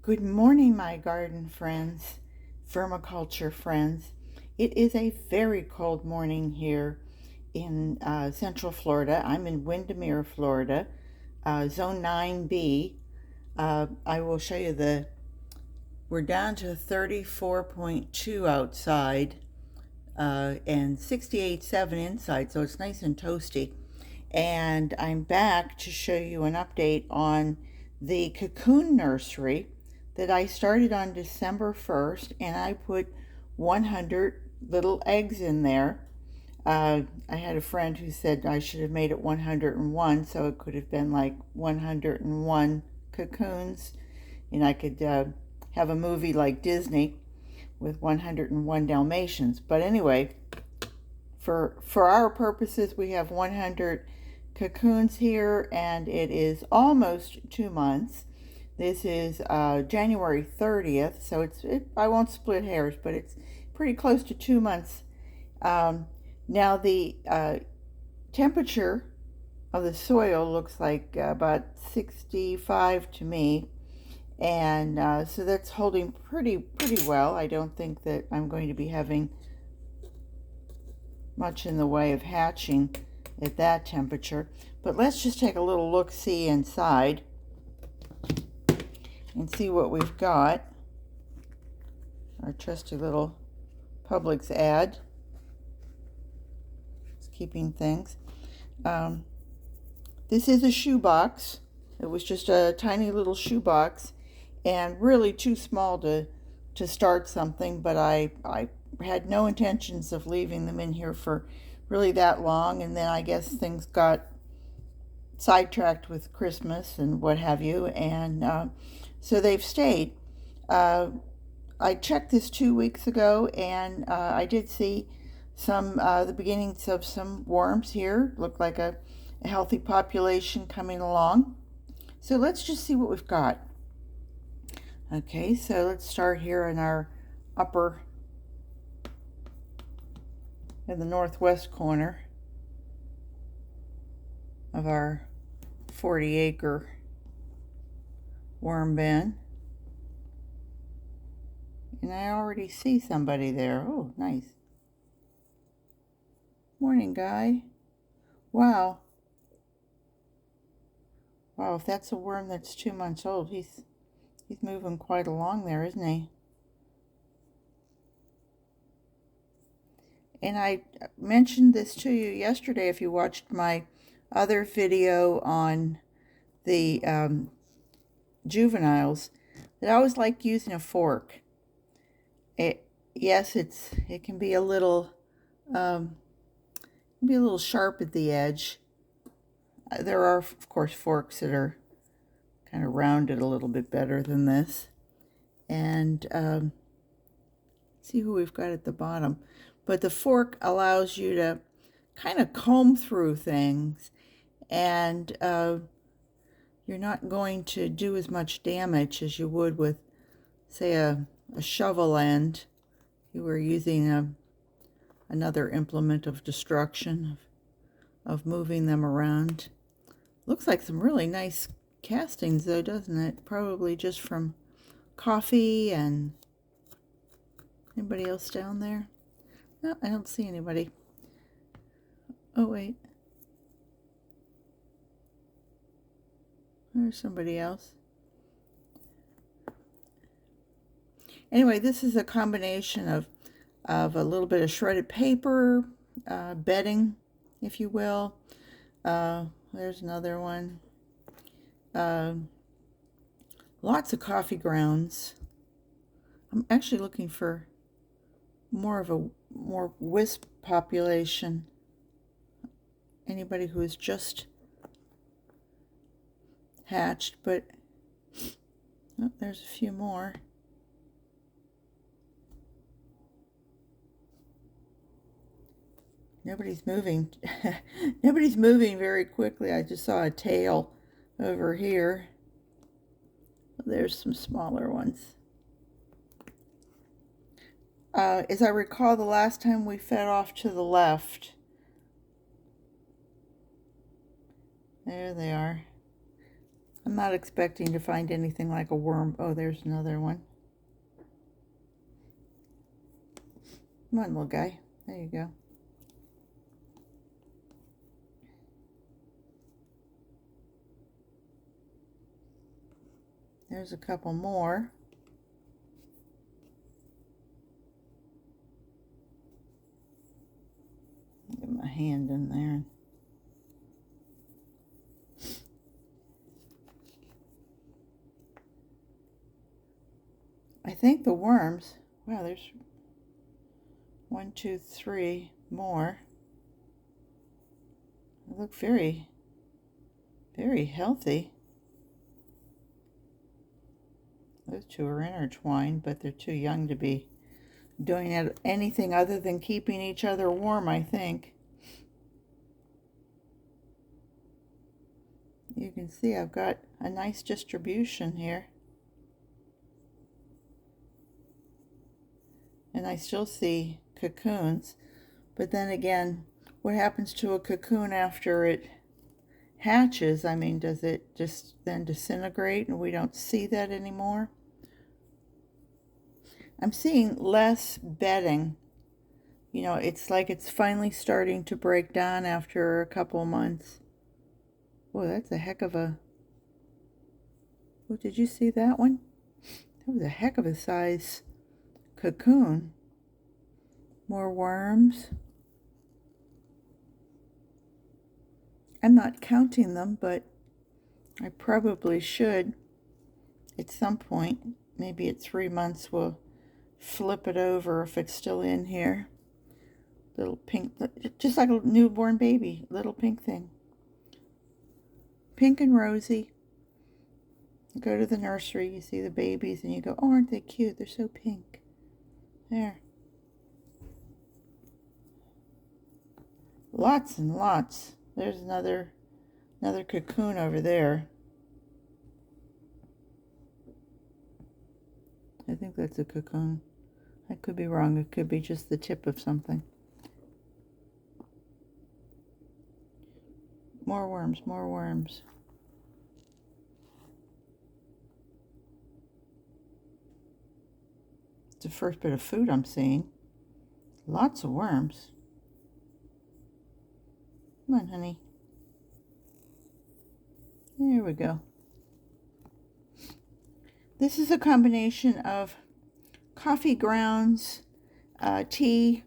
Good morning, my garden friends, vermiculture friends. It is a very cold morning here in Central Florida. I'm in Windermere, Florida, Zone 9B. I will show you we're down to 34.2 outside and 68.7 inside, so it's nice and toasty. And I'm back to show you an update on the Cocoon Nursery that I started on December 1st, and I put 100 little eggs in there. I had a friend who said I should have made it 101, so it could have been like 101 cocoons, and I could have a movie like Disney with 101 Dalmatians. But anyway, for our purposes, we have 100 cocoons here, and it is almost 2 months. This is January 30th, so I won't split hairs, but it's pretty close to 2 months. Now the temperature of the soil looks like about 65 to me, and so that's holding pretty well. I don't think that I'm going to be having much in the way of hatching at that temperature. But let's just take a little look-see inside and see what we've got. Our trusty little Publix ad. It's keeping things. This is a shoebox. It was just a tiny little shoebox and really too small to start something, but I had no intentions of leaving them in here for really that long, and then I guess things got sidetracked with Christmas and what have you, and so they've stayed. I checked this 2 weeks ago, and I did see the beginnings of some worms here. Looked like a healthy population coming along. So let's just see what we've got. Okay, so let's start here in our in the northwest corner of our 40-acre worm bin. And I already see somebody there. Oh, nice. Morning, guy. Wow. Wow, if that's a worm that's 2 months old, he's moving quite along there, isn't he? And I mentioned this to you yesterday if you watched my other video on the juveniles, that I always like using a fork. Yes, it can be a little sharp at the edge. There are, of course, forks that are kind of rounded a little bit better than this. And see who we've got at the bottom. But the fork allows you to kind of comb through things, and you're not going to do as much damage as you would with, say, a shovel end. You were using another implement of destruction, of moving them around. Looks like some really nice castings, though, doesn't it? Probably just from coffee. And anybody else down there? No, I don't see anybody. Oh, wait. There's somebody else. Anyway, this is a combination of a little bit of shredded paper, bedding, if you will. There's another one. Lots of coffee grounds. I'm actually looking for more wisp population. Anybody who is just hatched, but oh, there's a few more. Nobody's moving. Nobody's moving very quickly. I just saw a tail over here. There's some smaller ones. As I recall, the last time we fed off to the left. There they are. I'm not expecting to find anything like a worm. Oh, there's another one. Come on, little guy. There you go. There's a couple more. Get my hand in there. I think the worms, wow, there's 1, 2, 3 more. They look very, very healthy. Those two are intertwined, but they're too young to be doing anything other than keeping each other warm, I think. You can see I've got a nice distribution here. And I still see cocoons. But then again, what happens to a cocoon after it hatches? I mean, does it just then disintegrate and we don't see that anymore? I'm seeing less bedding. You know, it's like it's finally starting to break down after a couple months. Boy, that's a heck of a... Oh, did you see that one? That was a heck of a size cocoon. More worms. I'm not counting them, but I probably should at some point. Maybe at 3 months we'll flip it over if it's still in here. Little pink, just like a newborn baby, little pink thing. Pink and rosy. You go to the nursery, you see the babies, and you go, oh, aren't they cute? They're so pink. There. Lots and lots. There's another cocoon over there. I think that's a cocoon. I could be wrong. It could be just the tip of something. More worms, more worms. It's the first bit of food I'm seeing. Lots of worms. Come on, honey. There we go. This is a combination of coffee grounds, tea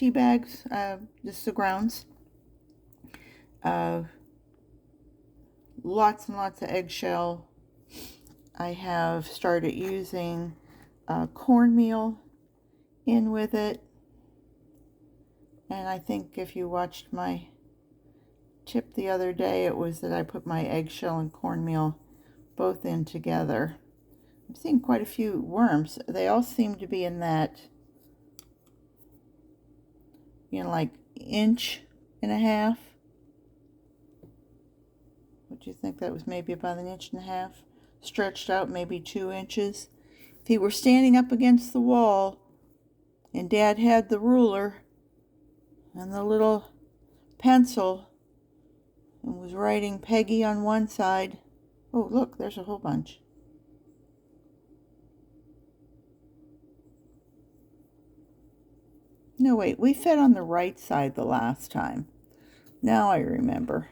bags, just the grounds, lots and lots of eggshell. I have started using cornmeal in with it, and I think if you watched my tip the other day, it was that I put my eggshell and cornmeal both in together. I'm seeing quite a few worms. They all seem to be in that, you know, like 1.5 inches. What do you think? That was maybe about 1.5 inches. Stretched out maybe 2 inches. If he were standing up against the wall and Dad had the ruler and the little pencil and was writing Peggy on one side. Oh, look, there's a whole bunch. No, wait, we fed on the right side the last time. Now I remember.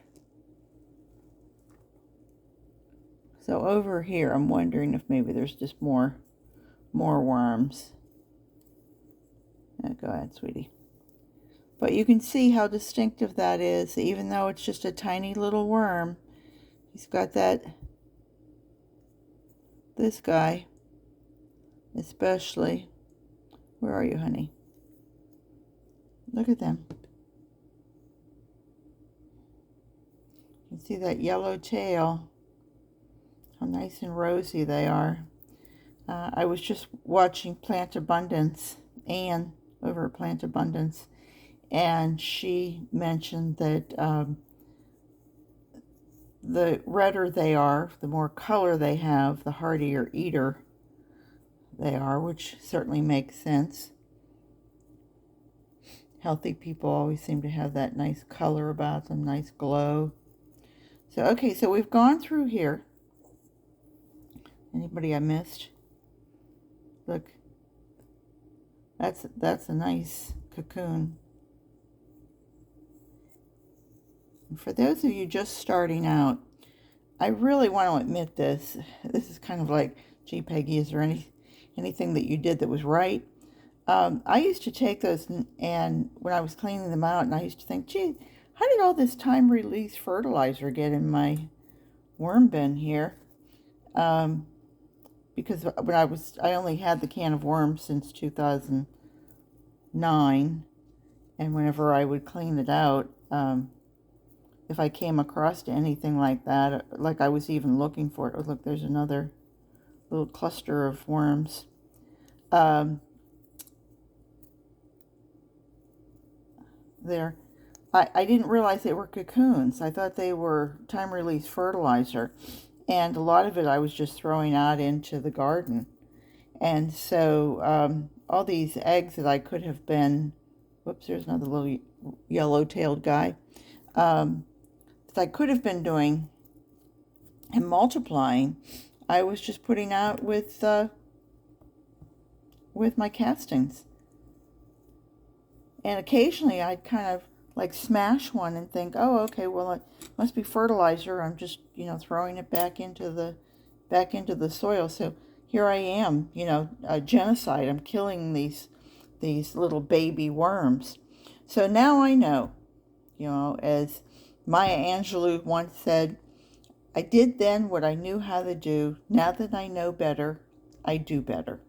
So over here, I'm wondering if maybe there's just more worms. Go ahead, sweetie. But you can see how distinctive that is, even though it's just a tiny little worm. He's got that, this guy, especially. Where are you, honey? Look at them. You can see that yellow tail. How nice and rosy they are. I was just watching Plant Abundance, Anne over at Plant Abundance, and she mentioned that the redder they are, the more color they have, the hardier eater they are, which certainly makes sense. Healthy people always seem to have that nice color about them, nice glow. So, okay, so we've gone through here. Anybody I missed? Look, that's a nice cocoon. And for those of you just starting out, I really want to admit this. This is kind of like, gee, Peggy, is there anything that you did that was right? I used to take those and when I was cleaning them out, and I used to think, gee, how did all this time-release fertilizer get in my worm bin here? Because when I only had the can of worms since 2009, and whenever I would clean it out, if I came across anything like that, like I was even looking for it, oh look, there's another little cluster of worms. There, I didn't realize they were cocoons. I thought they were time-release fertilizer. And a lot of it I was just throwing out into the garden. And so all these eggs that I could have been, whoops, there's another little yellow-tailed guy, that I could have been doing and multiplying, I was just putting out with my castings. And occasionally I'd kind of like smash one and think, oh, okay, well, it must be fertilizer. I'm just, throwing it back into the soil. So here I am, a genocide. I'm killing these little baby worms. So now I know, as Maya Angelou once said, I did then what I knew how to do. Now that I know better, I do better.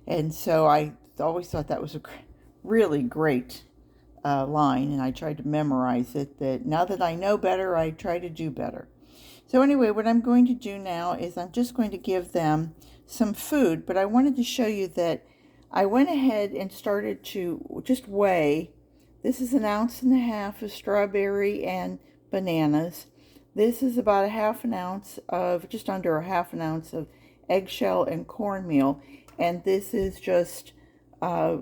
And so I always thought that was a really great line, and I tried to memorize it, that now that I know better, I try to do better. So anyway, what I'm going to do now is I'm just going to give them some food, but I wanted to show you that I went ahead and started to just weigh. This is 1.5 ounces of strawberry and bananas. This is about a just under a half an ounce of eggshell and cornmeal, and this is just a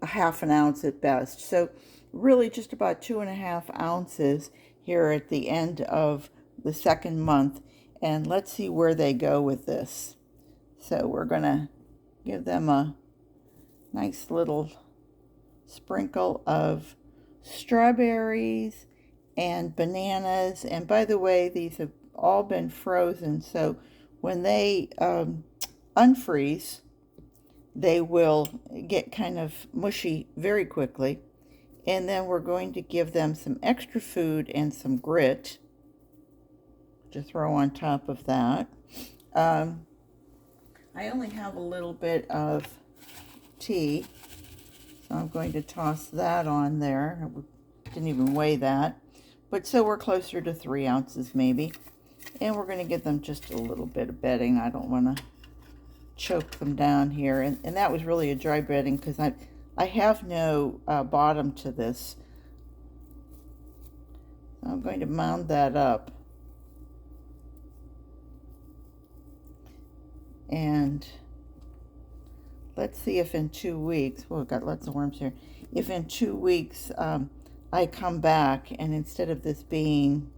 half an ounce at best. So really just about 2.5 ounces here at the end of the second month. And let's see where they go with this. So we're going to give them a nice little sprinkle of strawberries and bananas. And by the way, these have all been frozen. So when they unfreeze, they will get kind of mushy very quickly. And then we're going to give them some extra food and some grit to throw on top of that. I only have a little bit of tea, so I'm going to toss that on there. I didn't even weigh that. But so we're closer to 3 ounces maybe. And we're going to give them just a little bit of bedding. I don't want to choke them down here. And that was really a dry bedding because I have no bottom to this. So I'm going to mound that up. And let's see if in 2 weeks, well, we've got lots of worms here. If in 2 weeks I come back and instead of this being,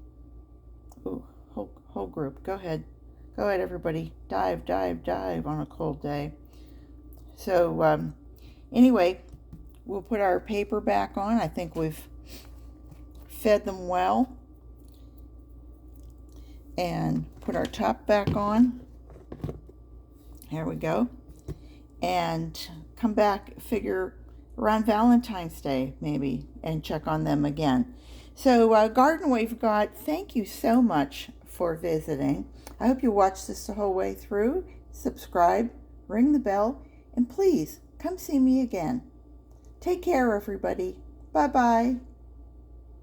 ooh, whole group, go ahead everybody, dive on a cold day. So anyway, we'll put our paper back on. I think we've fed them well. And put our top back on. Here we go. And come back, figure around Valentine's Day maybe, and check on them again. So Garden We've Got, thank you so much for visiting. I hope you watch this the whole way through. Subscribe, ring the bell, and please come see me again. Take care, everybody. Bye-bye.